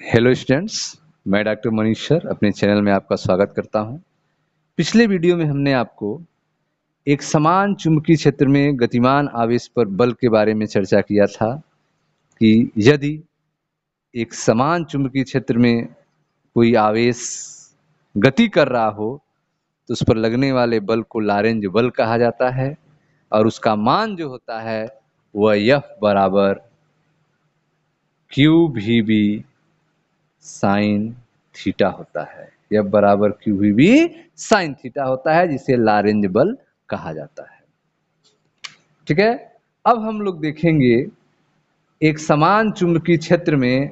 Hello students, मैं doctor Manish sir अपने channel में आपका स्वागत करता हूं। पिछले वीडियो में हमने आपको एक समान चुंबकीय क्षेत्र में गतिमान आवेश पर बल के बारे में चर्चा किया था कि यदि एक समान चुंबकीय क्षेत्र में कोई आवेश गति कर रहा हो तो उस पर लगने वाले बल को लॉरेंज बल कहा जाता है और उसका मान जो होता है वह F बराबर QVB साइन थीटा होता है। F बराबर QVB साइन थीटा होता है, जिसे लॉरेंज बल कहा जाता है। ठीक है, अब हम लोग देखेंगे एक समान चुंबकीय क्षेत्र में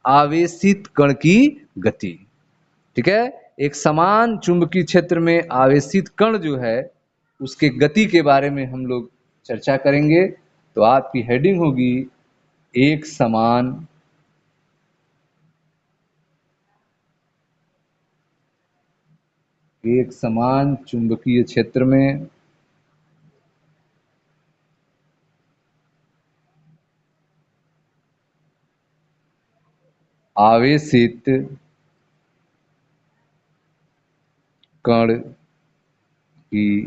आवेशित कण की गति। ठीक है, एक समान चुंबकीय क्षेत्र में आवेशित कण जो है उसके गति के बारे में हम लोग चर्चा करेंगे। तो आपकी हेडिंग होगी एक समान चुंबकीय क्षेत्र में आवेशित कण की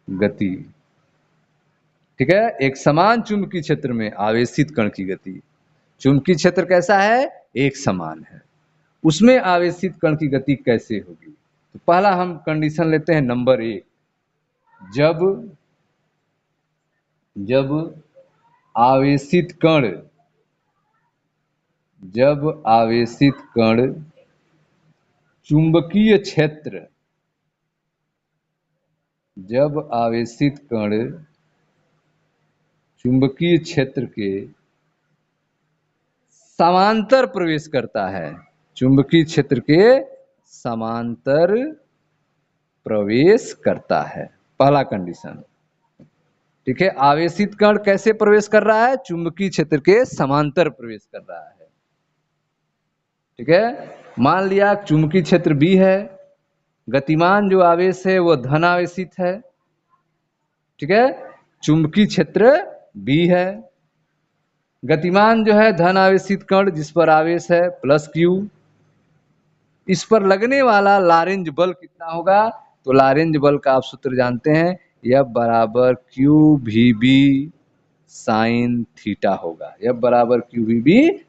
गति। ठीक है, एक समान चुंबकीय क्षेत्र में आवेशित कण की गति। चुंबकीय क्षेत्र कैसा है? एक समान है, उसमें आवेशित कण की गति कैसे होगी? तो पहला हम कंडीशन लेते हैं नंबर 1। जब आवेशित कण चुंबकीय क्षेत्र चुंबकीय क्षेत्र के समांतर प्रवेश करता है, चुंबकीय क्षेत्र के समांतर प्रवेश करता है, पहला कंडीशन। ठीक है, आवेशित कण कैसे प्रवेश कर रहा है? चुंबकीय क्षेत्र के समांतर प्रवेश कर रहा है। ठीक है, मान लिया चुंबकीय क्षेत्र B है, गतिमान जो आवेश है वह धन आवेशित है। ठीक है, चुंबकीय क्षेत्र B है, गतिमान जो है धन आवेशित कण जिस पर आवेश है +Q। इस पर लगने वाला लॉरेंज बल कितना होगा? तो लॉरेंज बल का आप सूत्र जानते हैं, F बराबर QVB साइन थीटा होगा। F बराबर QVB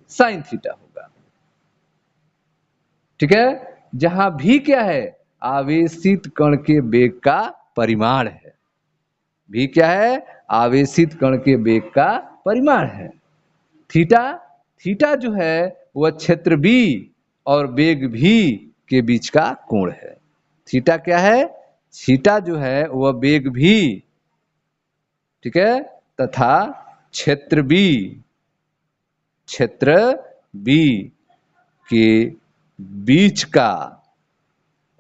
साइन थीटा होगा। ठीक है, जहां भी क्या है? आवेशित कण के वेग का परिमाण है। भी क्या है? आवेशित कण के वेग का परिमाण है। थीटा जो है वह क्षेत्र B और वेग V के बीच का कोण है। थीटा क्या है? थीटा जो है वह वेग V, ठीक है, तथा क्षेत्र B के बीच का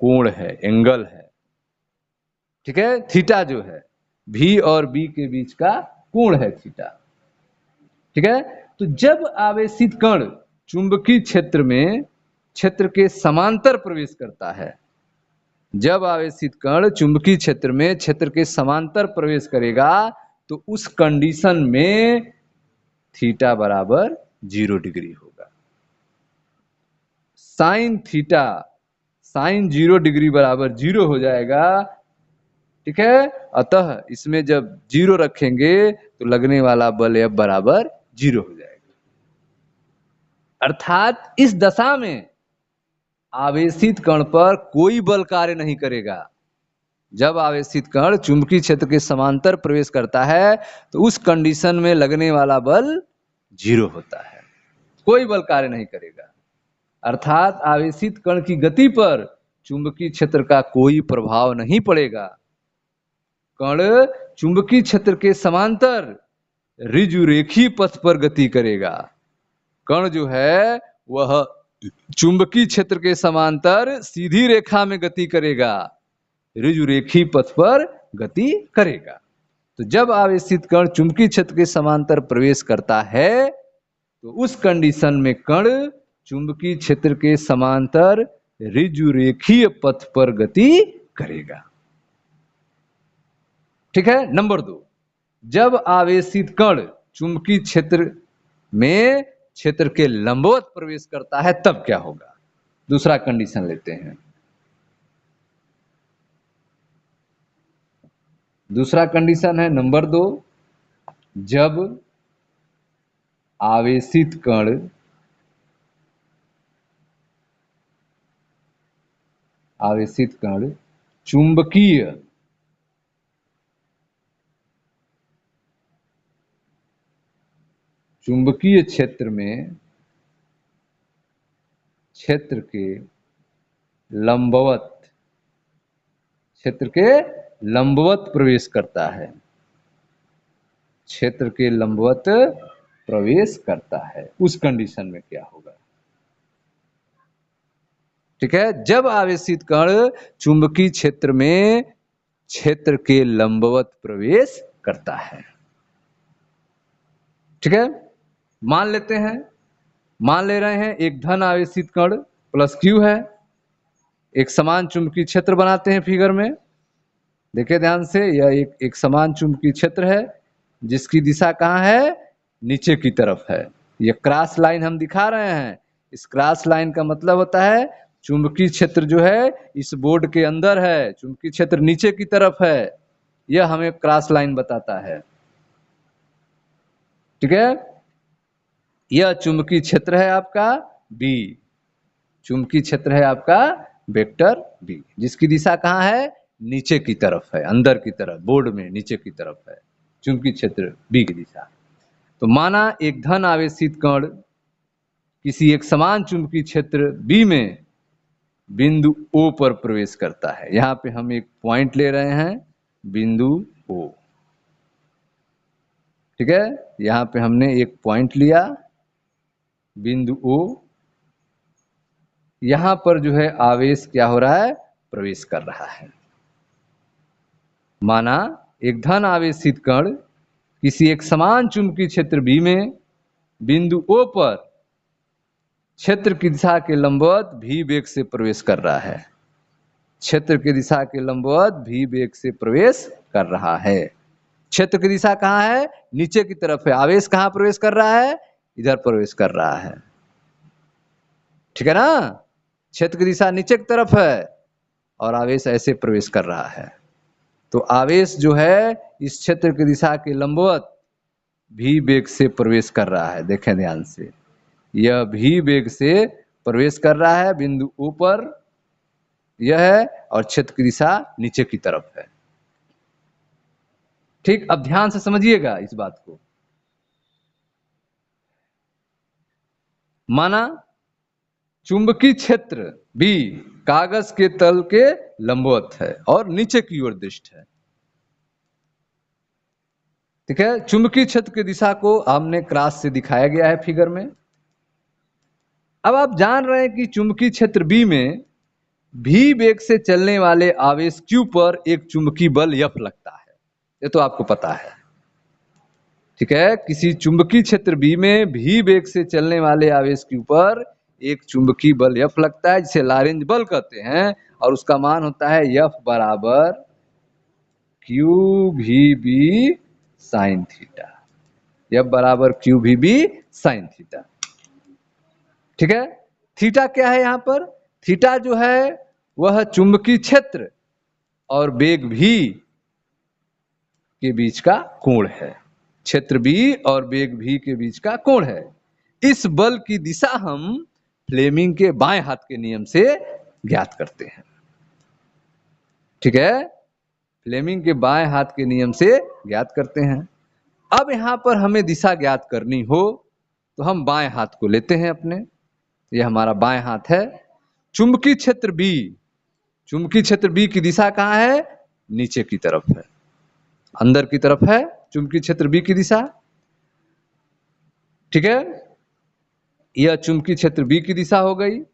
कोण है, एंगल है। ठीक है, थीटा जो है V और B के बीच का कोण है थीटा। ठीक है, तो जब आवेशित कण चुंबकीय क्षेत्र में क्षेत्र के समांतर प्रवेश करता है, जब आवेशित कण चुंबकीय क्षेत्र में क्षेत्र के समांतर प्रवेश करेगा तो उस कंडीशन में थीटा बराबर 0 डिग्री होगा। साइन 0 डिग्री बराबर 0 हो जाएगा। ठीक है, अतः इसमें जब 0 रखेंगे तो लगने वाला बल F बराबर 0 हो जाएगा। अर्थात इस दशा में आवेशित कण पर कोई बल कार्य नहीं करेगा। जब आवेशित कण चुंबकीय क्षेत्र के समांतर प्रवेश करता है तो उस कंडीशन में लगने वाला बल 0 होता है, कोई बल कार्य नहीं करेगा। अर्थात आवेशित कण की गति पर चुंबकीय क्षेत्र का कोई प्रभाव नहीं पड़ेगा। कण चुंबकीय क्षेत्र के समांतर ऋजुरेखीय पथ पर गति करेगा। कण जो है वह चुंबकीय क्षेत्र के समांतर सीधी रेखा में गति करेगा, ऋजुरेखीय पथ पर गति करेगा। तो जब आवेशित कण चुंबकीय क्षेत्र के समांतर प्रवेश करता है तो उस कंडीशन में कण चुंबकीय क्षेत्र के समांतर ऋजुरेखीय पथ पर गति करेगा। ठीक है, नंबर 2, जब आवेशित कण चुंबकीय क्षेत्र में क्षेत्र के लंबवत प्रवेश करता है तब क्या होगा। दूसरा कंडीशन लेते हैं। दूसरा कंडीशन है नंबर 2, जब आवेशित कण चुंबकीय क्षेत्र में क्षेत्र के लंबवत प्रवेश करता है। क्षेत्र के लंबवत प्रवेश करता है, उस कंडीशन में क्या होगा। ठीक है, जब आवेशित कण चुंबकीय क्षेत्र में क्षेत्र के लंबवत प्रवेश करता है। ठीक है, मान ले रहे हैं एक धन आवेशित कण प्लस q है, एक समान चुंबकीय क्षेत्र बनाते हैं फिगर में। देखिए ध्यान से, यह एक समान चुंबकीय क्षेत्र है जिसकी दिशा कहाँ है, नीचे की तरफ है। यह क्रॉस लाइन हम दिखा रहे हैं। इस क्रॉस लाइन का मतलब होता है चुंबकीय क्षेत्र जो है इस बोर्ड के अंदर है, चुंबकीय क्षेत्र नीचे की तरफ है। यह हमें क्रॉस लाइन बताता है। ठीक है, यह चुंबकीय क्षेत्र है आपका B, चुंबकीय क्षेत्र है आपका वेक्टर B, जिसकी दिशा कहाँ है, नीचे की तरफ है, अंदर की तरफ, बोर्ड में नीचे की तरफ है चुंबकीय क्षेत्र B की दिशा। तो माना एक धन आवेशित कण किसी एक समान चुंबकीय क्षेत्र B में बिंदु O पर प्रवेश करता है। यहां पे हम एक पॉइंट ले रहे हैं, बिंदु O। ठीक है, यहां पे हमने एक पॉइंट लिया, बिंदु O। यहां पर जो है आवेश क्या हो रहा है, प्रवेश कर रहा है। माना एक धन आवेशित कण किसी एक समान चुंबकीय क्षेत्र B में बिंदु O पर क्षेत्र की दिशा के लंबवत v वेग से प्रवेश कर रहा है। क्षेत्र की दिशा के लंबवत v वेग से प्रवेश कर रहा है। क्षेत्र की दिशा कहाँ है, नीचे की तरफ है। आवेश कहाँ प्रवेश कर रहा है, इधर प्रवेश कर रहा है। ठीक है ना, क्षेत्र की दिशा नीचे की तरफ है और आवेश ऐसे प्रवेश कर रहा है। तो आवेश जो है इस क्षेत्र की दिशा के लंबवत v वेग से प्रवेश कर रहा है। देखें ध्यान से, यह v वेग से प्रवेश कर रहा है बिंदु O पर, यह है, और क्षेत्र की दिशा नीचे की तरफ है। ठीक, अब ध्यान से समझिएगा इस बात को। माना चुंबकीय क्षेत्र B कागज के तल के लंबवत है और नीचे की ओर दृष्ट है। ठीक है, चुंबकीय क्षेत्र की दिशा को हमने क्रॉस से दिखाया गया है फिगर में। अब आप जान रहे हैं कि चुंबकीय क्षेत्र B में v वेग से चलने वाले आवेश q पर एक चुंबकीय बल F लगता है, ये तो आपको पता है। ठीक है, किसी चुंबकीय क्षेत्र B में v वेग से चलने वाले आवेश q पर एक चुंबकीय बल F लगता है, जिसे लॉरेंज बल कहते हैं, और उसका मान होता है F बराबर QVB साइन थीटा। F बराबर QVB साइन थीटा। ठीक है, थीटा क्या है यहाँ पर, थीटा जो है वह चुंबकीय क्षेत्र और वेग v के बीच का कोण है। क्षेत्र B और वेग v के बीच का कोण है। इस बल की दिशा हम फ्लेमिंग के बाएं हाथ के नियम से ज्ञात करते हैं। ठीक है, फ्लेमिंग के बाएं हाथ के नियम से ज्ञात करते हैं। अब यहां पर हमें दिशा ज्ञात करनी हो तो हम बाएं हाथ को लेते हैं अपने, यह हमारा बाएं हाथ है। चुंबकीय क्षेत्र B, चुंबकीय क्षेत्र B की दिशा कहाँ है, नीचे की तरफ है, अंदर की तरफ है चुंबकीय क्षेत्र B की दिशा। ठीक है, यह चुंबकीय क्षेत्र B की दिशा हो गई।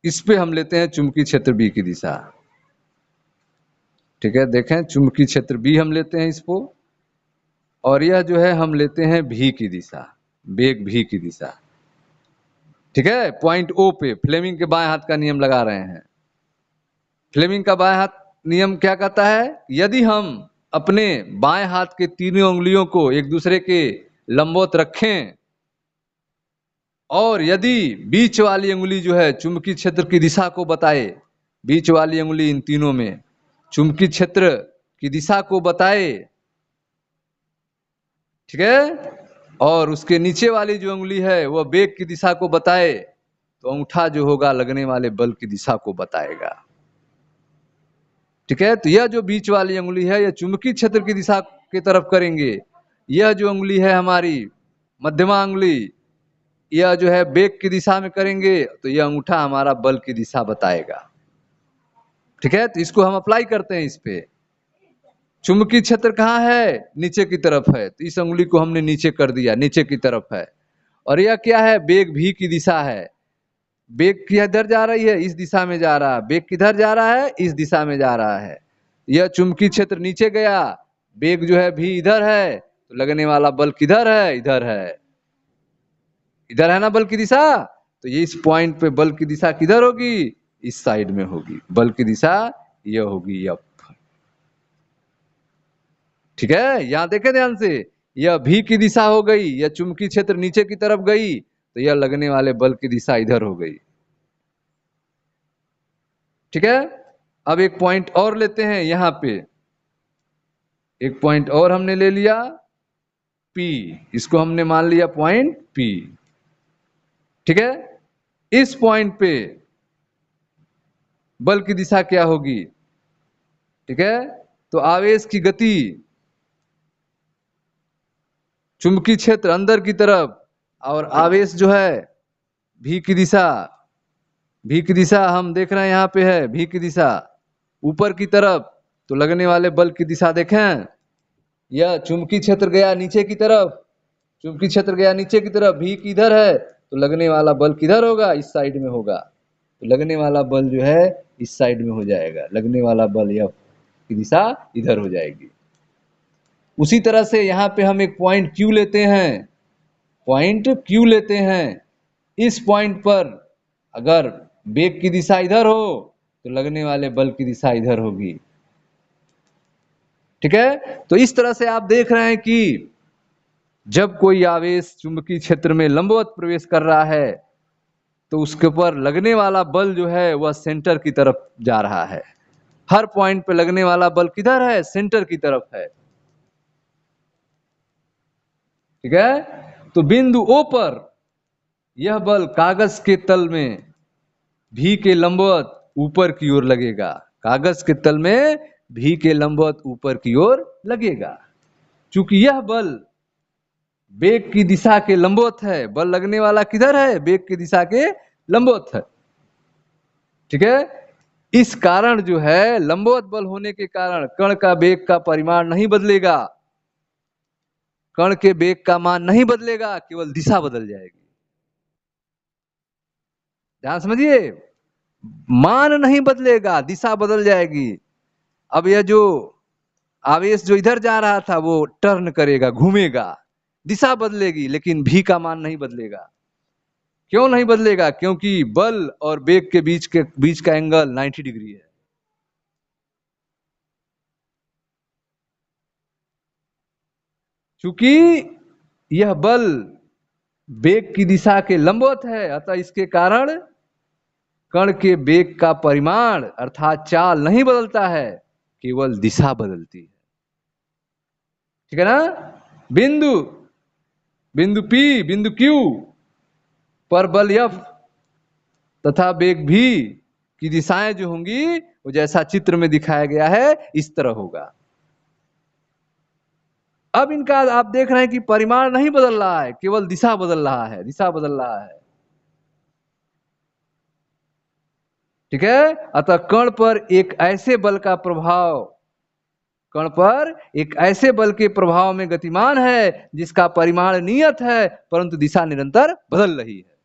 इस पे हम लेते हैं चुंबकीय क्षेत्र B की दिशा। ठीक है, देखें चुंबकीय क्षेत्र B हम लेते हैं इसको, और यह जो है हम लेते हैं V की दिशा, वेग V की दिशा। ठीक है, पॉइंट O पे फ्लेमिंग के बाएं हाथ का नियम लगा रहे हैं। फ्लेमिंग का बाएं हाथ नियम क्या कहता है, यदि हम अपने बाएं हाथ के तीनों उंगलियों को एक दूसरे के लंबवत रखें और यदि बीच वाली अंगुली जो है चुंबकीय क्षेत्र की दिशा को बताए, बीच वाली अंगुली इन तीनों में चुंबकीय क्षेत्र की दिशा को बताए, ठीक है, और उसके नीचे वाली जो अंगुली है वह वेग की दिशा को बताए, तो अंगूठा जो होगा लगने वाले बल की दिशा को बताएगा। ठीक है, तो यह जो बीच वाली अंगुली है यह चुंबकीय क्षेत्र की दिशा की तरफ करेंगे। यह जो अंगुली है हमारी मध्यमा अंगुली, यह जो है वेग की दिशा में करेंगे, तो यह अंगूठा हमारा बल की दिशा बताएगा। ठीक है, तो इसको हम अप्लाई करते हैं इस पे। चुंबकीय क्षेत्र कहाँ है? नीचे की तरफ है, तो इस अंगुली को हमने नीचे कर दिया, नीचे की तरफ है। और यह क्या है? वेग भी की दिशा है। वेग किधर जा रही है? इस दिशा में जा रहा है। वेग किधर जा रहा है? इस दिशा में जा रहा है। यह चुंबकीय क्षेत्र नीचे गया, वेग जो है भी इधर है, तो लगने वाला बल किधर है? इधर है। इधर है ना बल की दिशा, तो ये इस पॉइंट पे बल की दिशा किधर होगी? इस साइड में होगी। बल की दिशा यह होगी एफ। ठीक है, यहां देखे ध्यान से, यह भी की दिशा हो गई, यह चुंबकीय क्षेत्र नीचे की तरफ गई, तो यह लगने वाले बल की दिशा इधर हो गई। ठीक है, अब एक पॉइंट और लेते हैं यहां पे, एक पॉइंट और हमने ले लिया P, इसको हमने मान लिया पॉइंट P। ठीक है, इस पॉइंट पे बल की दिशा क्या होगी? ठीक है, तो आवेश की गति, चुंबकीय क्षेत्र अंदर की तरफ, और आवेश जो है भी की दिशा, भी की दिशा हम देख रहे हैं यहां पे है भी की दिशा ऊपर की तरफ, तो लगने वाले बल की दिशा देखें, यह चुंबकीय क्षेत्र गया नीचे की तरफ, चुंबकीय क्षेत्र गया नीचे की तरफ, भी किधर है, तो लगने वाला बल किधर होगा? इस साइड में होगा। तो लगने वाला बल जो है इस साइड में हो जाएगा, लगने वाला बल यह की दिशा इधर हो जाएगी। उसी तरह से यहाँ पे हम एक पॉइंट Q लेते हैं, पॉइंट Q लेते हैं। इस पॉइंट पर अगर वेग की दिशा इधर हो, तो लगने वाले बल की दिशा इधर होगी। ठीक है, तो इस तरह से आप देख रहे हैं कि जब कोई आवेश चुंबकीय क्षेत्र में लंबवत प्रवेश कर रहा है, तो उसके ऊपर लगने वाला बल जो है वह सेंटर की तरफ जा रहा है। हर पॉइंट पे लगने वाला बल किधर है? सेंटर की तरफ है। ठीक है, तो बिंदु O पर यह बल कागज के तल में भी के लंबवत ऊपर की ओर लगेगा, कागज के तल में भी के लंबवत ऊपर की ओर लगेगा। चूंकि यह बल वेग की दिशा के लंबवत है, बल लगने वाला किधर है? वेग की दिशा के लंबवत है। ठीक है, इस कारण जो है लंबवत बल होने के कारण कण का वेग का परिमाण नहीं बदलेगा, कण के वेग का मान नहीं बदलेगा, केवल दिशा बदल जाएगी। ध्यान समझिए, मान नहीं बदलेगा, दिशा बदल जाएगी। अब यह जो आवेश जो इधर जा रहा था वो टर्न करेगा, घूमेगा, दिशा बदलेगी, लेकिन भी का मान नहीं बदलेगा। क्यों नहीं बदलेगा? क्योंकि बल और वेग के बीच का एंगल 90 डिग्री है। चूंकि यह बल वेग की दिशा के लंबवत है, अतः इसके कारण कण के वेग का परिमाण अर्थात चाल नहीं बदलता है, केवल दिशा बदलती है। ठीक है ना? बिंदु बिंदु P, बिंदु Q पर बल F तथा वेग भी की दिशाएं जो होंगी वो जैसा चित्र में दिखाया गया है इस तरह होगा। अब इनका आप देख रहे हैं कि परिमाण नहीं बदल रहा है, केवल दिशा बदल रहा है, दिशा बदल रहा है। ठीक है, अतः कण पर एक ऐसे बल का प्रभाव, कण पर एक ऐसे बल के प्रभाव में गतिमान है जिसका परिमाण नियत है परंतु दिशा निरंतर बदल रही है।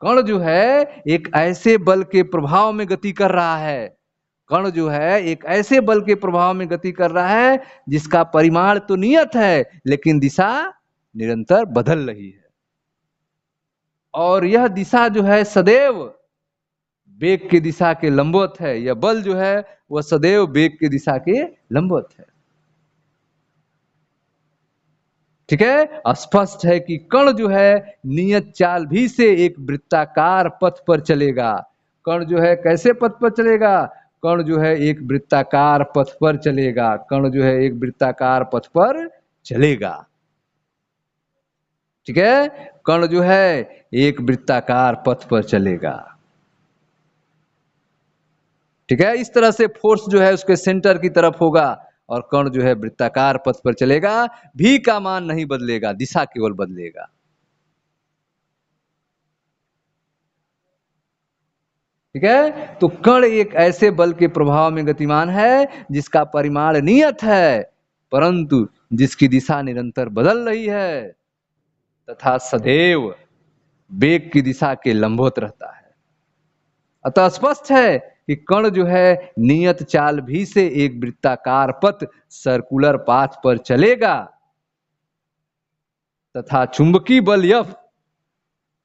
कण जो है एक ऐसे बल के प्रभाव में गति कर रहा है, कण जो है एक ऐसे बल के प्रभाव में गति कर रहा है जिसका परिमाण तो नियत है लेकिन दिशा निरंतर बदल रही है, और यह दिशा जो है सदैव वेग की दिशा के लंबवत है। यह बल जो है वह सदैव वेग की दिशा के लंबवत है। ठीक है। स्पष्ट है कि कण जो है नियत चाल भी से एक वृत्ताकार पथ पर चलेगा। कण जो है कैसे पथ पर चलेगा? कण जो है एक वृत्ताकार पथ पर चलेगा। कण जो है एक वृत्ताकार पथ पर चलेगा। ठीक है, कण जो है एक वृत्ताकार पथ पर चलेगा। ठीक है, इस तरह से फोर्स जो है उसके सेंटर की तरफ होगा और कण जो है वृत्ताकार पथ पर चलेगा। भी का मान नहीं बदलेगा, दिशा केवल बदलेगा। ठीक है, तो कण एक ऐसे बल के प्रभाव में गतिमान है जिसका परिमाण नियत है, परंतु जिसकी दिशा निरंतर बदल रही है तथा सदैव वेग की दिशा के लंबवत रहता है। अतः स्पष्ट है कि कण जो है नियत चाल भी से एक वृत्ताकार पथ सर्कुलर पाथ पर चलेगा तथा चुंबकीय बल F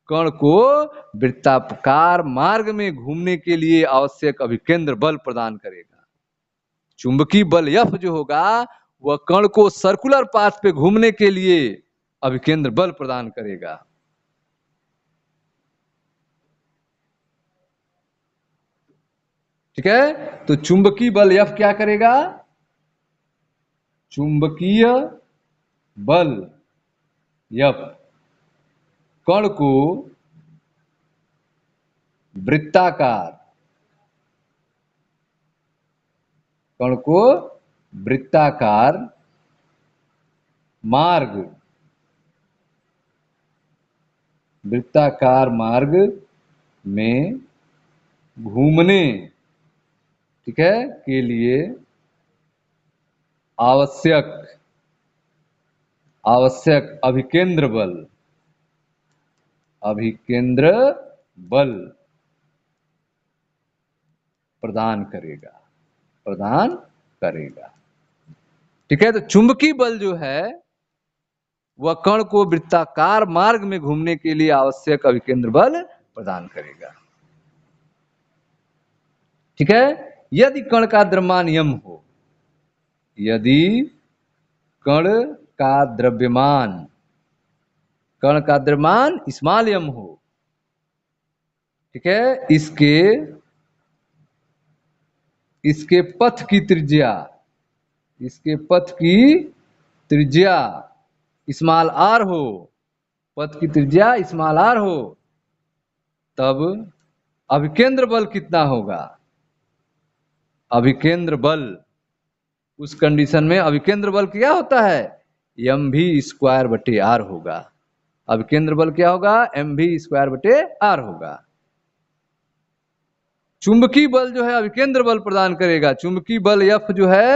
कण को वृत्ताकार मार्ग में घूमने के लिए आवश्यक अभिकेंद्र बल प्रदान करेगा। चुंबकीय बल F जो होगा वह कण को सर्कुलर पाथ पे घूमने के लिए अभिकेंद्र बल प्रदान करेगा। ठीक है, तो चुंबकीय बल F क्या करेगा? चुंबकीय बल F कण को वृत्ताकार मार्ग में घूमने, ठीक है, के लिए आवश्यक अभिकेंद्र बल प्रदान करेगा। ठीक है, तो चुंबकीय बल जो है वह कण को वृत्ताकार मार्ग में घूमने के लिए आवश्यक अभिकेंद्र बल प्रदान करेगा। ठीक है, यदि कण का द्रव्यमान m हो, यदि कण का द्रव्यमान स्मॉल m हो, ठीक है, इसके पथ की त्रिज्या स्मॉल r हो, पथ की त्रिज्या स्मॉल r हो, तब अभिकेंद्र बल कितना होगा? अभिकेंद्र बल, उस कंडीशन में अभिकेंद्र बल क्या होता है? mv² होगा। अभिकेंद्र बल क्या होगा? mv² होगा। चुंबकीय बल जो है अभिकेंद्र बल प्रदान करेगा। चुंबकीय बल F जो है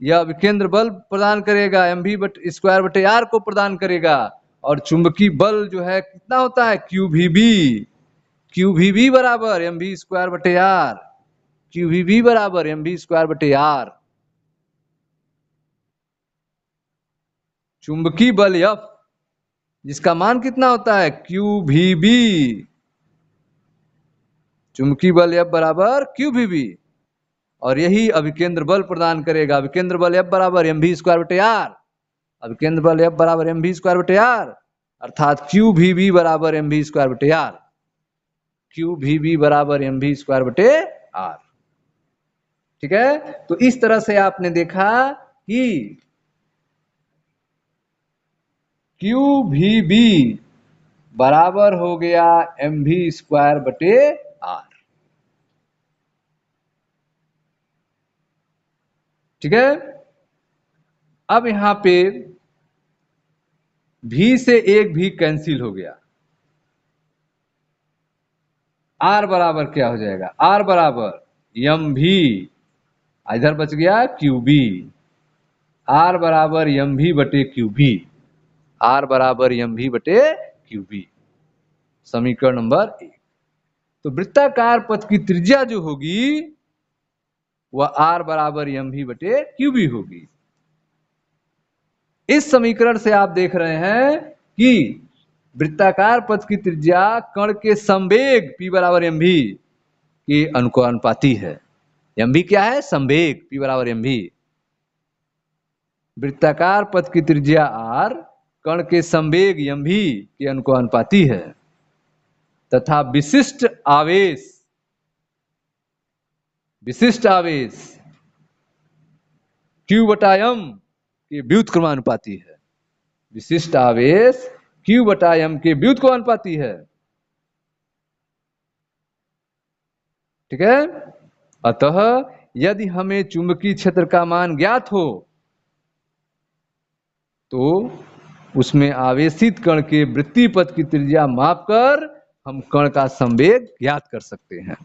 यह अभिकेंद्र बल प्रदान करेगा, mv² को प्रदान करेगा। और चुंबकीय बल जो है कितना होता है? QVB बराबर mv²/r, QVB बराबर mv²/r। चुंबकीय बल F जिसका मान कितना होता है? QVB, चुंबकीय बल F बराबर QVB, और यही अभिकेंद्र बल प्रदान करेगा। अभिकेंद्र बल F बराबर mv²/r, अभिकेंद्र बल F बराबर mv²/r, अर्थात QVB बराबर mv²/r, QVB बराबर mv²/r। ठीक है, तो इस तरह से आपने देखा कि QVB बराबर हो गया mv²/r। ठीक है, अब यहां पे V से एक भी कैंसिल हो गया। R बराबर क्या हो जाएगा? R बराबर mv, इधर बच गया QB, R बराबर mv/QB, R बराबर mv/QB, समीकरण नंबर 1। तो वृत्ताकार पथ की त्रिज्या जो होगी वह R बराबर mv/QB होगी। इस समीकरण से आप देख रहे हैं कि वृत्ताकार पथ की त्रिज्या कण के संवेग P बराबर mv के अनुपाती है। mv क्या है? संवेग, P बराबर mv। वृत्ताकार पथ की त्रिज्या r कण के संवेग यम भी के अनुपाती है तथा विशिष्ट आवेश q बटा m के व्युत्क्रमानुपाती है। विशिष्ट आवेश q बटा m के व्युत्क्रमानुपाती है। ठीक है। अतः यदि हमें चुंबकीय क्षेत्र का मान ज्ञात हो तो उसमें आवेशित कण के वृत्तीय पथ की त्रिज्या मापकर हम कण का संवेग ज्ञात कर सकते हैं।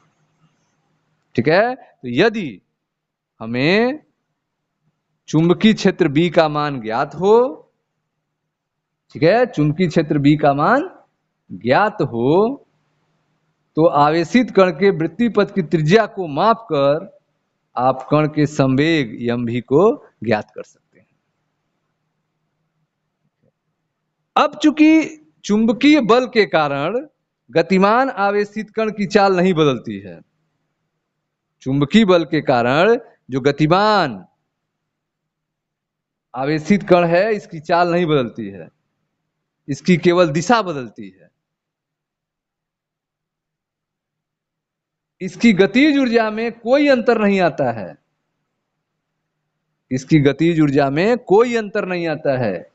ठीक है। तो यदि हमें चुंबकीय क्षेत्र B का मान ज्ञात हो, ठीक है, चुंबकीय क्षेत्र B का मान ज्ञात हो तो आवेशित कण के वृत्तीय पथ की त्रिज्या को मापकर आप कण के संवेग यम भी को ज्ञात कर सकते हैं। अब चूंकि चुंबकीय बल के कारण गतिमान आवेशित कण की चाल नहीं बदलती है, चुंबकीय बल के कारण जो गतिमान आवेशित कण है इसकी चाल नहीं बदलती है, इसकी केवल दिशा बदलती है। इसकी गतिज ऊर्जा में कोई अंतर नहीं आता है, इसकी गतिज ऊर्जा में कोई अंतर नहीं आता है,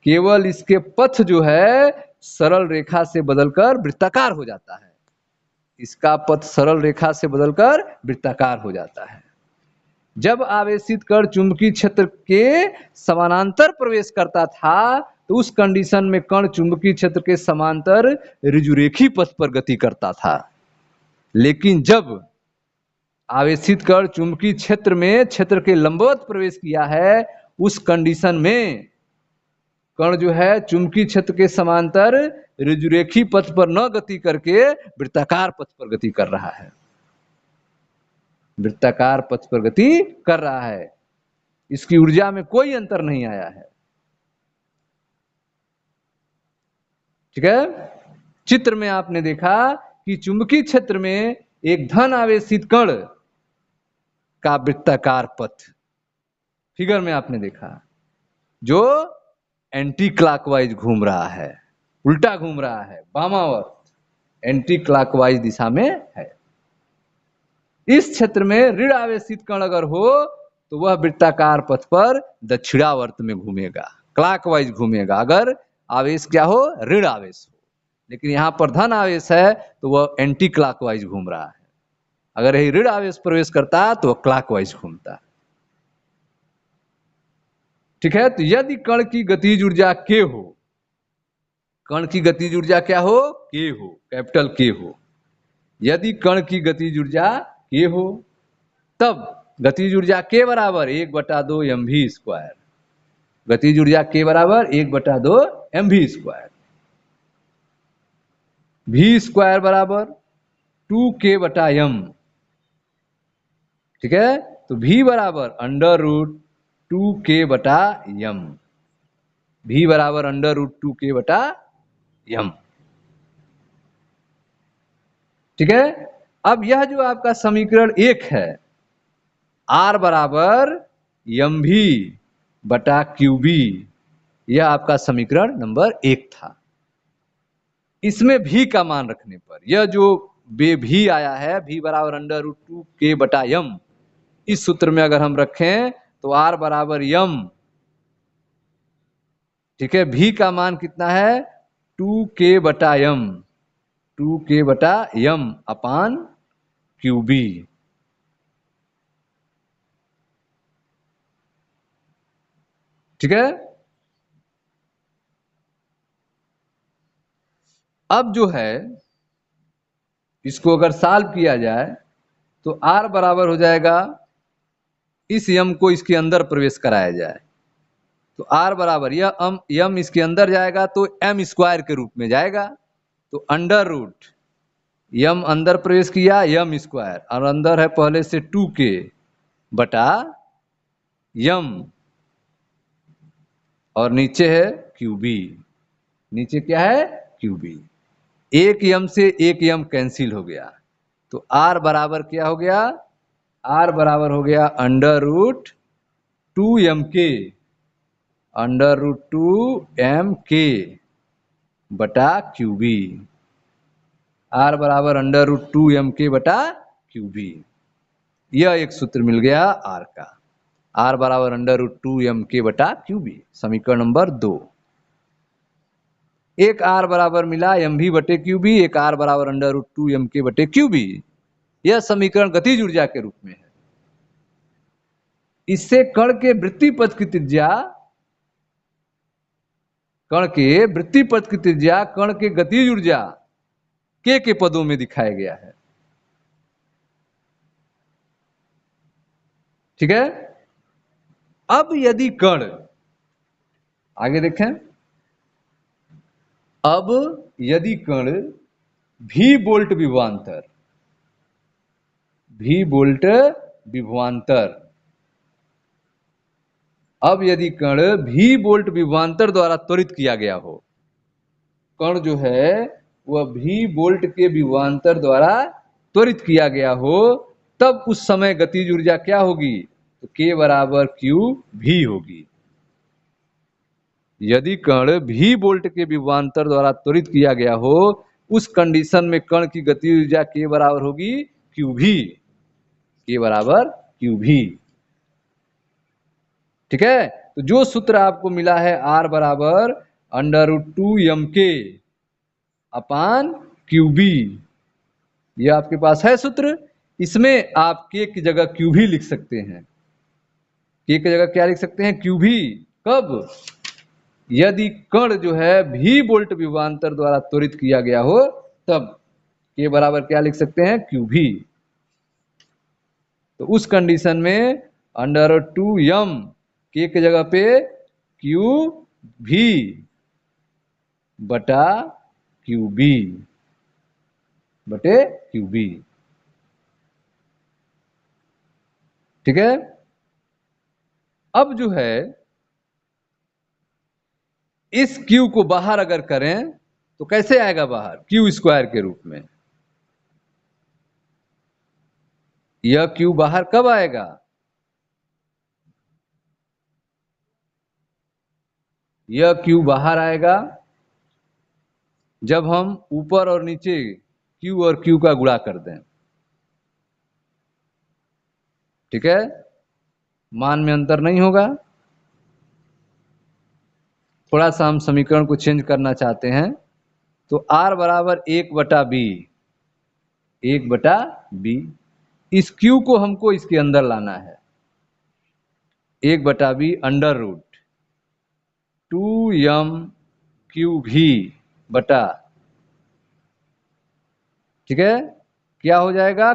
केवल इसके पथ जो है सरल रेखा से बदलकर वृत्ताकार हो जाता है। इसका पथ सरल रेखा से बदलकर वृत्ताकार हो जाता है। जब आवेशित कण चुंबकीय क्षेत्र के समानांतर प्रवेश करता था तो उस कंडीशन में कण चुंबकीय क्षेत्र के समांतर ऋजुरेखी पथ पर गति करता था। लेकिन जब आवेशित कण चुंबकीय क्षेत्र में क्षेत्र के लंबवत प्रवेश किया है, उस कंडीशन में कण जो है चुंबकीय क्षेत्र के समांतर ऋजुरेखी पथ पर न गति करके वृत्ताकार पथ पर गति कर रहा है, वृत्ताकार पथ पर गति कर रहा है। इसकी ऊर्जा में कोई अंतर नहीं आया है। ठीक है। चित्र में आपने देखा कि चुंबकीय क्षेत्र में एक धन आवेशित कण का वृत्ताकार पथ फिगर में आपने देखा जो एंटी क्लॉकवाइज घूम रहा है, उल्टा घूम रहा है, वामावर्त एंटी क्लॉकवाइज दिशा में है। इस क्षेत्र में ऋण आवेशित कण अगर हो तो वह वृत्ताकार पथ पर दक्षिणावर्त में घूमेगा, क्लॉकवाइज घूमेगा, अगर आवेश क्या हो, ऋण आवेश हो। लेकिन यहां पर धन आवेश है तो वह एंटी क्लॉकवाइज घूम रहा है। अगर यही ऋण आवेश प्रवेश करता तो वह क्लॉकवाइज घूमता। ठीक है। तो यदि कण की गतिज ऊर्जा k हो, कण की गतिज ऊर्जा क्या हो, k हो, कैपिटल K हो। यदि कण की गतिज ऊर्जा k हो तब गतिज ऊर्जा k बराबर 1/2 mv²। गतिज ऊर्जा k बराबर 1/2 mv²। v² बराबर 2k/m। ठीक है। तो v बराबर √2k/m, v बराबर √2k/m। ठीक है। अब यह जो आपका समीकरण 1 है, R बराबर mv/qb, यह आपका समीकरण नंबर 1 था। इसमें v का मान रखने पर यह जो v आया है, v बराबर √2k/m, इस सूत्र में अगर हम रखें तो R बराबर m, ठीक है, v का मान कितना है 2k/m, 2k/m अपान qb। ठीक है। अब जो है इसको अगर सॉल्व किया जाए तो R बराबर हो जाएगा, इस यम को इसके अंदर प्रवेश कराया जाए तो R बराबर यह यम इसके अंदर जाएगा तो m² के रूप में जाएगा। तो अंडर रूट यम अंदर प्रवेश किया m², और अंदर है पहले से 2k बटा यम, और नीचे है qb। नीचे क्या है, qb। एक यम से एक यम कैंसिल हो गया तो R बराबर क्या हो गया, R बराबर हो गया √2mk √2m k बटा QB। R बराबर √2m k बटा QB। यह एक सूत्र मिल गया R का। R बराबर √2m k बटा QB, समीकरण नंबर 2। एक R बराबर मिला mv बटे QB, एक R बराबर √2m k बटे QB। यह समीकरण गतिज ऊर्जा के रूप में है। इससे कण के वृत्तीय पथ की त्रिज्या, कण के गतिज ऊर्जा k के पदों में दिखाया गया है। ठीक है। अब यदि कण, आगे देखें, अब यदि कण v वोल्ट विभवांतर, अब यदि कण v वोल्ट विभवांतर द्वारा त्वरित किया गया हो, कण जो है वह v वोल्ट के विभवांतर द्वारा त्वरित किया गया हो, तब उस समय गतिज ऊर्जा क्या होगी? तो k बराबर QV होगी। यदि कण v वोल्ट के विभवांतर द्वारा त्वरित किया गया हो, उस कंडीशन में कण की गतिज ऊर्जा k बराबर होगी QV। k बराबर QV। ठीक है। तो जो सूत्र आपको मिला है R बराबर √2m k अपान QB, यह आपके पास है सूत्र। इसमें आप k की जगह QV लिख सकते हैं। k की जगह क्या लिख सकते हैं? QV। कब? यदि कण जो है v वोल्ट विभवांतर द्वारा त्वरित किया गया हो, तब k बराबर क्या लिख सकते हैं? QV। तो उस कंडीशन में √2m k की जगह पे QV बटा QB बटे QB। ठीक है। अब जो है इस Q को बाहर अगर करें तो कैसे आएगा बाहर? Q² के रूप में। यह Q बाहर कब आएगा? यह Q बाहर आएगा जब हम ऊपर और नीचे Q और Q का गुणा कर दें। ठीक है। मान में अंतर नहीं होगा। थोड़ा सा हम समीकरण को चेंज करना चाहते हैं, तो R बराबर 1/B, 1/B। इस Q को हमको इसके अंदर लाना है। 1/B √2m QV बटा, ठीक है, क्या हो जाएगा?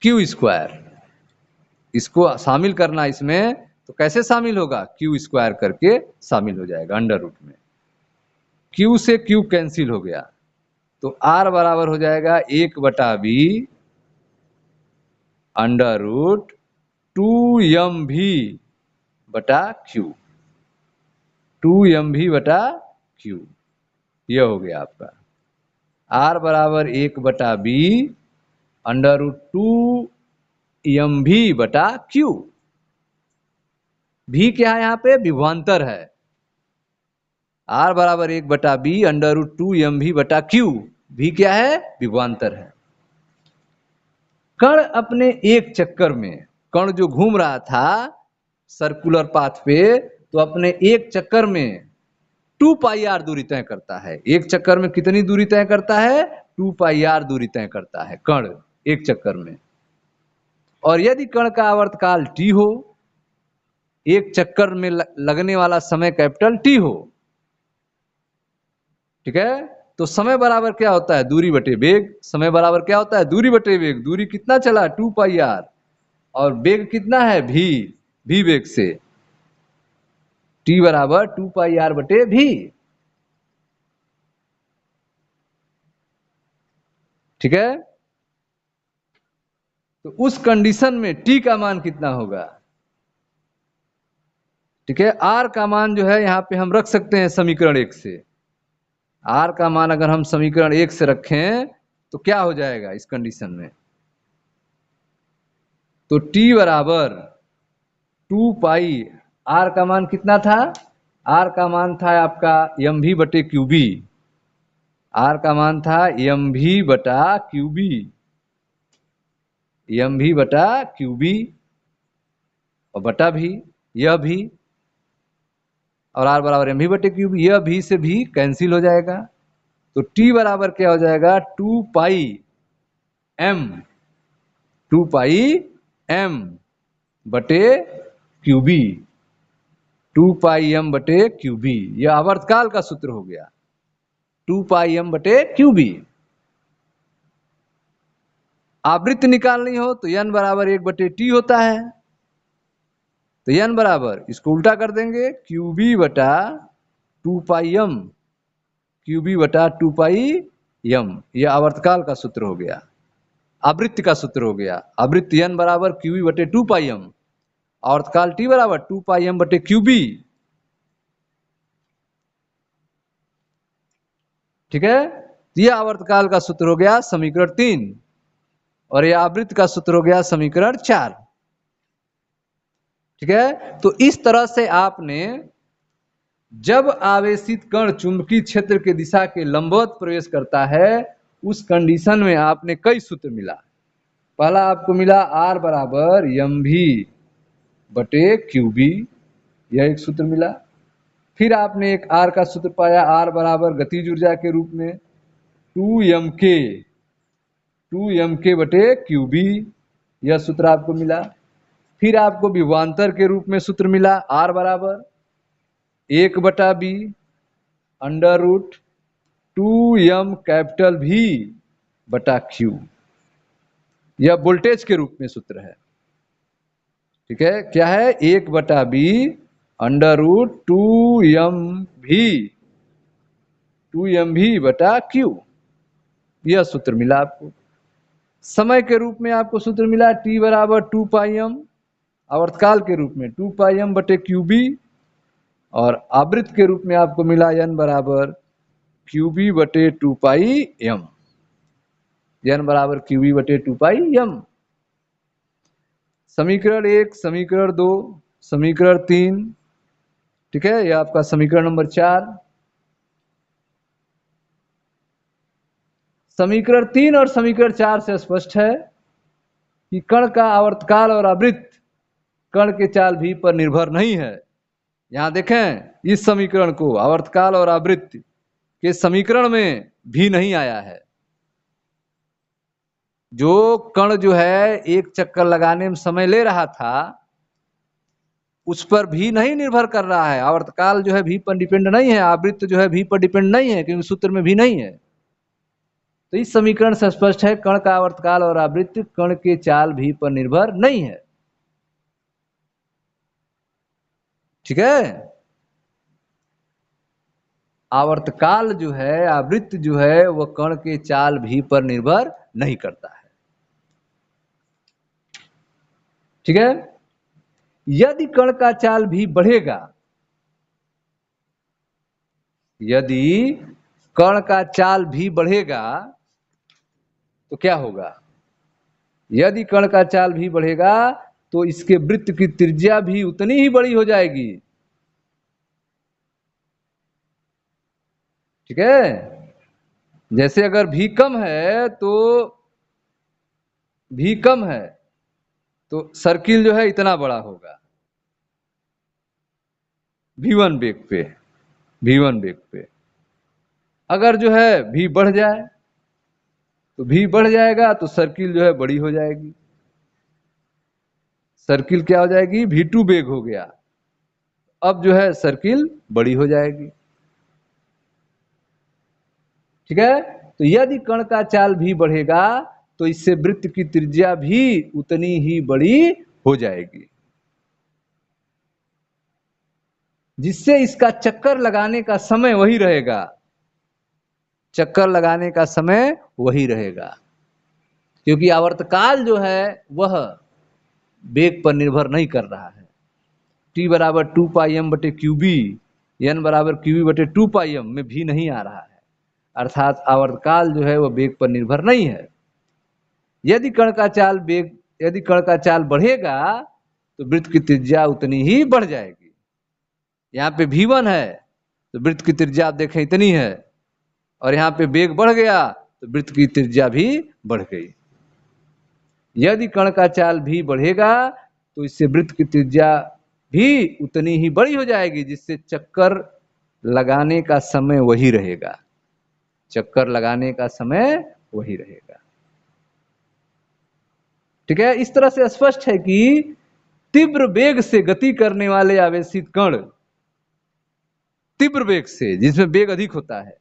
Q²। इसको शामिल करना इसमें, तो कैसे शामिल होगा? Q² करके शामिल हो जाएगा अंडर रूट में। Q से Q कैंसिल हो गया, तो R बराबर हो जाएगा 1/B √2mv बटा Q, 2mv बटा Q। यह हो गया आपका R बराबर 1/B √2mv बटा Q। V क्या है? यहाँ पे विभवांतर है। R बराबर 1/B √2mv बटा Q। V क्या है? विभवांतर है। कण अपने एक चक्कर में, कण जो घूम रहा था सर्कुलर पाथ पे, तो अपने एक चक्कर में 2πr दूरी तय करता है। एक चक्कर में कितनी दूरी तय करता है? 2πr दूरी तय करता है कण एक चक्कर में। और यदि कण का आवर्तकाल t हो, एक चक्कर में लगने वाला समय कैपिटल T हो, ठीक है, तो समय बराबर क्या होता है? दूरी बटे वेग। समय बराबर क्या होता है? दूरी बटे वेग। दूरी कितना चला? 2πr। और वेग कितना है? v वेग से। t बराबर 2πr बटे v। ठीक है। तो उस कंडीशन में t का मान कितना होगा? ठीक है। r का मान जो है यहां पे हम रख सकते हैं समीकरण 1 से। r का मान अगर हम समीकरण 1 से रखें तो क्या हो जाएगा इस कंडीशन में? तो t बराबर 2πr आर का मान कितना था? आर का मान था आपका एम भी बटे क्यूबी। आर का मान था एम भी बटा क्यूबी, एम भी बटा क्यूबी और बटा भी, यह भी, और आर बराबर एम भी बटे क्यूबी, यह भी से भी कैंसिल हो जाएगा। तो टी बराबर क्या हो जाएगा? 2 पाई एम, 2 पाई एम बटे क्यूबी, 2 पाई एम बटे क्यूबी। यह आवर्तकाल का सूत्र हो गया, 2 पाई एम बटे क्यूबी। आवृत्ति निकालनी हो तो n बराबर 1 बटे टी होता है। तो n बराबर, इसको उल्टा कर देंगे, क्यूबी बटा 2 पाई एम, क्यूबी बटा 2 पाई एम। यह आवर्तकाल का सूत्र हो गया, आवृत्ति का सूत्र हो गया। आवृत्ति n बराबर क्यूबी बटे 2 पाई एम, आवर्तकाल t बराबर 2 पाई एम बटे क्यूबी। ठीक है, यह आवर्तकाल का सूत्र हो गया समीकरण 3, और यह आवृत्ति का सूत्र हो गया समीकरण 4। ठीक है, तो इस तरह से आपने जब आवेशित कण चुंबकीय क्षेत्र के दिशा के लंबवत प्रवेश करता है, उस कंडीशन में आपने कई सूत्र मिला। पहला आपको मिला R बराबर एम भी बटे क्यूबी, यह एक सूत्र मिला। फिर आपने एक R का सूत्र पाया, R बराबर गतिज ऊर्जा के रूप में 2mk बटे क्यूबी, यह सूत्र आपको मिला। फिर आपको विभवांतर के रूप में सूत्र मिला, R बराबर 1 बटा be under root 2m capital भी बटा क्यू, यह वोल्टेज के रूप में सूत्र है। ठीक है, क्या है? 1 बटा बी अंडर रूट 2m भी बटा क्यू, यह सूत्र मिला आपको। समय के रूप में आपको सूत्र मिला t बराबर 2 पाई एम, आवर्तकाल के रूप में 2 पाई एम बटे क्यूबी, और आवृत्त के रूप में आपको मिला n बराबर क्यूबी बटे 2 पाई एम, n बराबर क्यूबी बटे 2 पाई एम। समीकरण 1, समीकरण 2, समीकरण 3, ठीक है, यह आपका समीकरण नंबर 4। समीकरण 3 और समीकरण 4 से स्पष्ट है कि कण का आवर्तकाल और आवृत्त कण के चाल भी पर निर्भर नहीं है। यहां देखें, इस समीकरण को आवर्तकाल और आवृत्त के समीकरण में भी नहीं आया है। जो कण जो है एक चक्कर लगाने में समय ले रहा था, उस पर भी नहीं निर्भर कर रहा है। आवर्तकाल जो है भी पर डिपेंड नहीं है, आवृत्त जो है भी पर डिपेंड नहीं है, क्योंकि सूत्र में भी नहीं है। तो इस समीकरण से स्पष्ट है, कण का आवर्तकाल और आवृत्त कण के चाल भी पर निर्भर नहीं है। ठीक है, आवर्तकाल जो है, आवृत्त जो है, वह कण के चाल भी पर निर्भर नहीं करता है। ठीक है, यदि कण का चाल भी बढ़ेगा, यदि कण का चाल भी बढ़ेगा तो क्या होगा? यदि कण का चाल भी बढ़ेगा तो इसके वृत्त की त्रिज्या भी उतनी ही बड़ी हो जाएगी। ठीक है, जैसे अगर भी कम है तो भी कम है तो सर्किल जो है इतना बड़ा होगा v1 वेग पे, v1 वेग पे। अगर जो है भी बढ़ जाए तो भी बढ़ जाएगा तो सर्किल जो है बड़ी हो जाएगी। सर्किल क्या हो जाएगी? v2 वेग हो गया, अब जो है सर्किल बड़ी हो जाएगी। ठीक है, तो यदि कण का चाल भी बढ़ेगा तो इससे वृत्त की त्रिज्या भी उतनी ही बड़ी हो जाएगी, जिससे इसका चक्कर लगाने का समय वही रहेगा, चक्कर लगाने का समय वही रहेगा। क्योंकि आवर्तकाल जो है वह वेग पर निर्भर नहीं कर रहा है। t बराबर 2 पाई एम बटे क्यूबी, n बराबर क्यूबी बटे 2 पाई एम में भी नहीं आ रहा है, अर्थात आवर्तकाल जो है वह वेग पर निर्भर नहीं है। यदि कण का चाल बढ़ेगा तो वृत्त की त्रिज्या उतनी ही बढ़ जाएगी। यहाँ पे v1 है तो वृत्त की त्रिज्या आप देखें इतनी है, और यहाँ पे वेग बढ़ गया तो वृत्त की त्रिज्या भी बढ़ गई। यदि कण का चाल भी बढ़ेगा तो इससे वृत्त की त्रिज्या भी उतनी ही बड़ी हो जाएगी, जिससे चक्कर लगाने का समय वही रहेगा, चक्कर लगाने का समय वही रहेगा। ठीक है, इस तरह से स्पष्ट है कि तीव्र वेग से गति करने वाले आवेशित कण, तीव्र वेग से, जिसमें वेग अधिक होता है,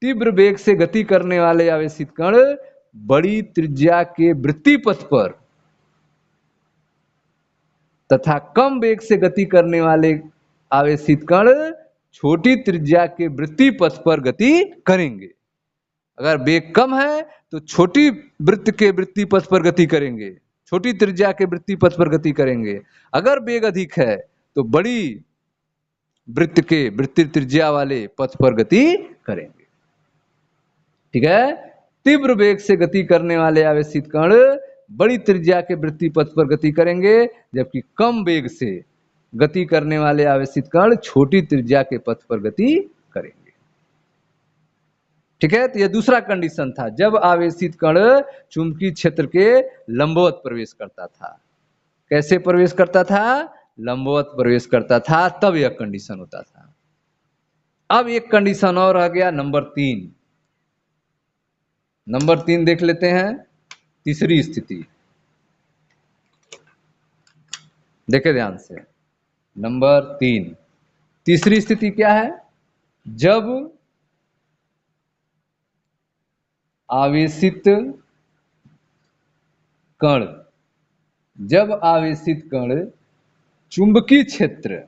तीव्र वेग से गति करने वाले आवेशित कण बड़ी त्रिज्या के वृत्तीय पथ पर तथा कम वेग से गति करने वाले आवेशित कण छोटी त्रिज्या के वृत्तीय पथ पर गति करेंगे। अगर वेग कम है तो छोटी वृत्त के वृत्तीय पथ पर गति करेंगे, छोटी त्रिज्या के वृत्तीय पथ पर गति करेंगे। अगर वेग अधिक है तो बड़ी वृत्त के वृत्तीय त्रिज्या वाले पथ पर गति करेंगे। ठीक है, तीव्र वेग से गति करने वाले आवेशित कण बड़ी त्रिज्या के वृत्तीय पथ पर गति करेंगे, जबकि कम वेग से गति करने वाले आवेशित कण छोटी त्रिज्या के पथ पर गति करेंगे। ठीक है, तो यह दूसरा कंडीशन था, जब आवेशित कण चुंबकीय क्षेत्र के लंबवत प्रवेश करता था। कैसे प्रवेश करता था? लंबवत प्रवेश करता था, तब यह कंडीशन होता था। अब एक कंडीशन और आ गया, नंबर 3। नंबर 3 देख लेते हैं, तीसरी स्थिति। देखे ध्यान से, नंबर 3 तीसरी स्थिति क्या है? जब आवेशित कण, जब आवेशित कण चुंबकीय क्षेत्र,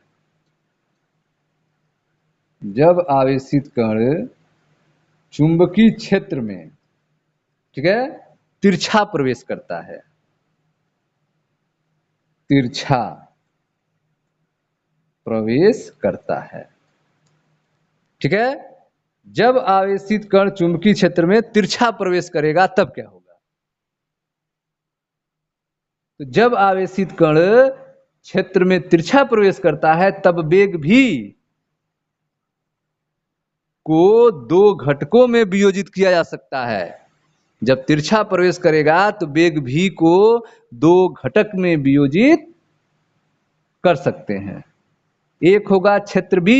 जब आवेशित कण चुंबकीय क्षेत्र में, ठीक है, तिरछा प्रवेश करता है, तिरछा प्रवेश करता है। ठीक है, जब आवेशित कण चुंबकीय क्षेत्र में तिरछा प्रवेश करेगा तब क्या होगा? तो जब आवेशित कण क्षेत्र में तिरछा प्रवेश करता है तब वेग भी को दो घटकों में वियोजित किया जा सकता है। जब तिरछा प्रवेश करेगा तो वेग v को दो घटक में वियोजित कर सकते हैं। एक होगा क्षेत्र b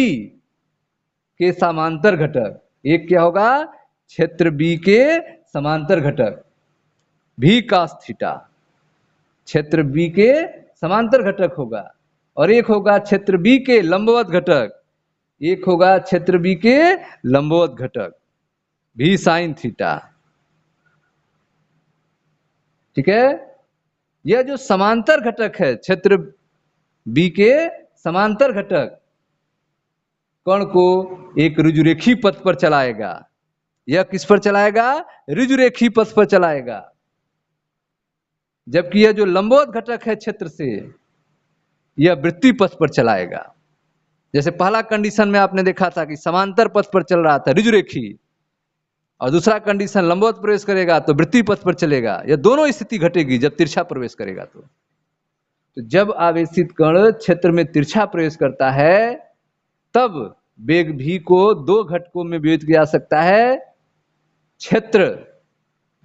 के समांतर घटक, एक क्या होगा? क्षेत्र b के समांतर घटक v cos थीटा, क्षेत्र b के समांतर घटक होगा, और एक होगा क्षेत्र b के लंबवत घटक, एक होगा क्षेत्र b के लंबवत घटक v sin थीटा। ठीक है, यह जो समांतर घटक है, क्षेत्र b के समांतर घटक कण को एक ऋजुरेखी पथ पर चलाएगा। यह किस पर चलाएगा? ऋजुरेखी पथ पर चलाएगा। जबकि यह जो लंबवत घटक है क्षेत्र से, यह वृत्तीय पथ पर चलाएगा। जैसे पहला कंडीशन में आपने देखा था कि समांतर पथ पर चल रहा था, ऋजुरेखी, और दूसरा कंडीशन लंबवत प्रवेश करेगा तो वृत्तीय पथ पर चलेगा। यह दोनों स्थिति घटेगी जब तिरछा प्रवेश करेगा। तो जब आवेशित कण क्षेत्र में तिरछा प्रवेश करता है तब वेग v को दो घटकों में विभाजित किया जा सकता है, क्षेत्र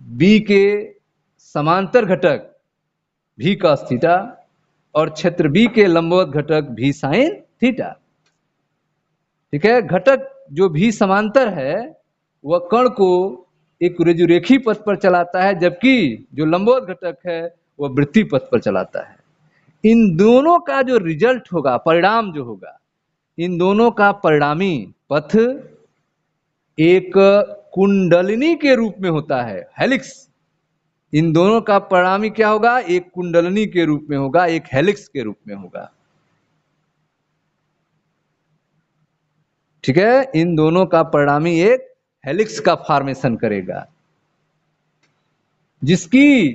b के समांतर घटक v cos थीटा और क्षेत्र b के लंबवत घटक v sin थीटा। ठीक है, घटक जो v समांतर है वह कण को एक ऋजुरेखी पथ पर चलाता है, जबकि जो लंबवत घटक है वह वृत्तीय पथ पर चलाता है। इन दोनों का जो रिजल्ट होगा, परिणाम जो होगा, इन दोनों का परिणामी पथ एक कुंडलिनी के रूप में होता है, हेलिक्स। इन दोनों का परिणामी क्या होगा? एक कुंडलिनी के रूप में होगा, एक हेलिक्स के रूप में होगा। ठीक है, इन दोनों का परिणामी एक हेलिक्स का फॉर्मेशन करेगा, जिसकी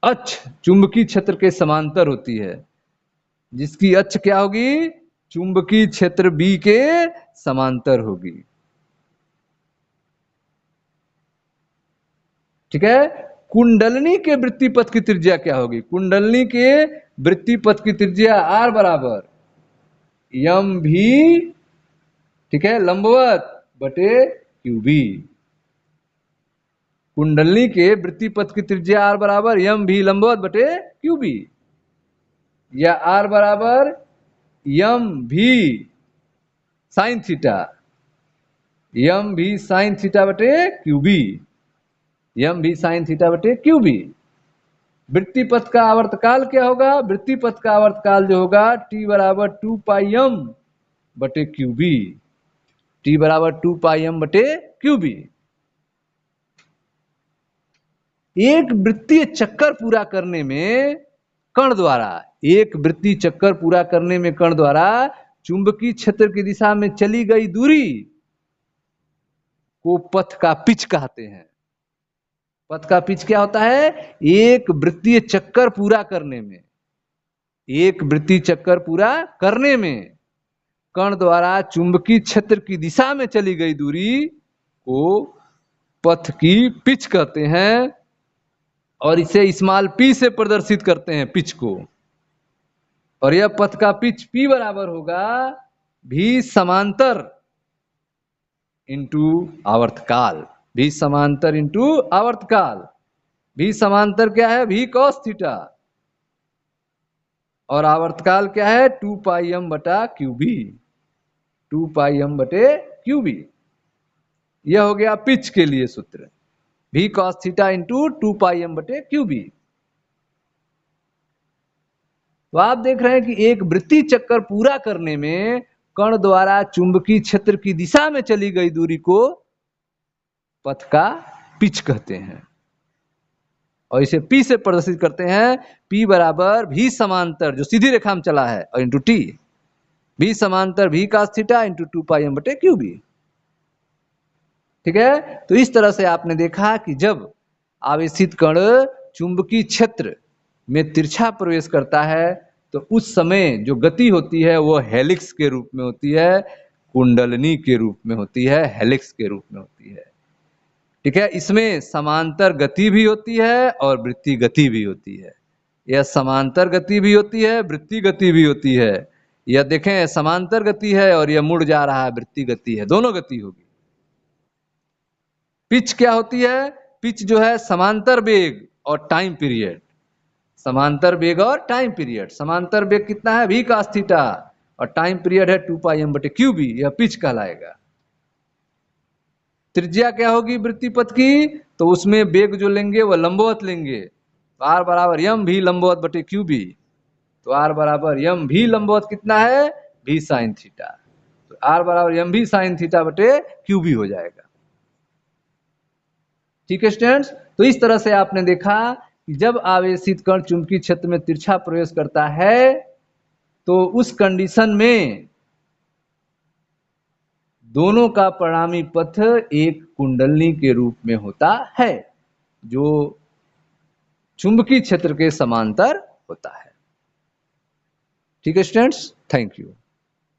अक्ष चुंबकीय क्षेत्र के समांतर होती है। जिसकी अक्ष क्या होगी? चुंबकीय क्षेत्र B के समांतर होगी। ठीक है, कुंडलिनी के वृत्तीय पथ की त्रिज्या क्या होगी? कुंडलिनी के वृत्तीय पथ की त्रिज्या R बराबर यम भी, ठीक है, लंबवत बटे क्यूबी। कुंडलनी के वृत्तीय पथ की त्रिज्या आर बराबर यम भी लंबवत बटे क्यूबी, या आर बराबर यम भी साइन थीटा, यम भी साइन थीटा बटे क्यूबी, यम भी साइन थीटा बटे क्यूबी। वृत्तीय पथ का आवर्तकाल क्या होगा? वृत्तीय पथ का आवर्तकाल जो होगा टी बराबर 2 पाई एम बटे क्यूबी, टी बराबर 2 पाई एम बटे क्यूबी। एक वृत्तीय चक्कर पूरा करने में कण द्वारा, एक वृत्तीय चक्कर पूरा करने में कण द्वारा चुंबकीय क्षेत्र की दिशा में चली गई दूरी को पथ का पिच कहते हैं। पथ का पिच क्या होता है? एक वृत्तीय चक्कर पूरा करने में, एक वृत्तीय चक्कर पूरा करने में कण द्वारा चुंबकीय क्षेत्र की दिशा में चली गई दूरी को पथ की पिच कहते हैं, और इसे स्मॉल पी से प्रदर्शित करते हैं, पिच को। और यह पथ का पिच पी बराबर होगा भी समांतर इंटू आवर्तकाल, भी समांतर इंटू आवर्तकाल। भी समांतर क्या है? भी कॉस थीटा, और आवर्तकाल क्या है? 2 पाई एम बटा क्यूबी, 2 पाई एम बटे क्यूबी। यह हो गया पिच के लिए सूत्र, भी कॉस थीटा इंटू 2 पाई एम बटे क्यूबी। तो आप देख रहे हैं कि एक वृत्तीय चक्कर पूरा करने में कण द्वारा चुंबकीय क्षेत्र की दिशा में चली गई दूरी को पथ का पिच कहते हैं, और इसे P से प्रदर्शित करते हैं। P बराबर भी समांतर जो सीधी रेखा में चला है और इंटू टी, भी समांतर भी कास थीटा इंटू 2 पाई एम बटे क्यूबी। ठीक है, तो इस तरह से आपने देखा कि जब आवेशित कण चुंबकीय क्षेत्र में तिरछा प्रवेश करता है तो उस समय जो गति होती है वो हेलिक्स के रूप में होती है, कुंडलनी के रूप में होती है, हेलिक्स के रूप में होती है। ठीक है, इसमें समांतर गति भी होती है और वृत्तीय गति भी होती है। यह समांतर गति भी होती है, वृत्तीय गति भी होती है। यह देखें समांतर गति है और यह मुड़ जा रहा है, वृत्तीय गति है, दोनों गति होगी। पिच क्या होती है? पिच जो है समांतर वेग और टाइम पीरियड, समांतर वेग और टाइम पीरियड। समांतर वेग कितना है? भी कास थीटा, और टाइम पीरियड है 2 पाई एम बटे क्यूबी, यह पिच कहलाएगा। त्रिज्या क्या होगी वृत्तीय पथ की? तो उसमें वेग जो लेंगे वह लंबवत लेंगे, तो आर बराबर यम भी लंबवत बटे क्यूबी, तो आर बराबर यम भी लंबवत कितना है? भी साइन थीटा, तो आर बराबर यम भी साइन थीटा बटे क्यूबी हो जाएगा। ठीक है स्टूडेंट्स, तो इस तरह से आपने देखा कि जब आवेशित कण चुंबकीय क्षेत्र में तिरछा प्रवेश करता है तो उस कंडीशन में दोनों का परिणामी पथ एक कुंडलनी के रूप में होता है जो चुंबकीय क्षेत्र के समांतर होता है। ठीक है स्टूडेंट्स, थैंक यू।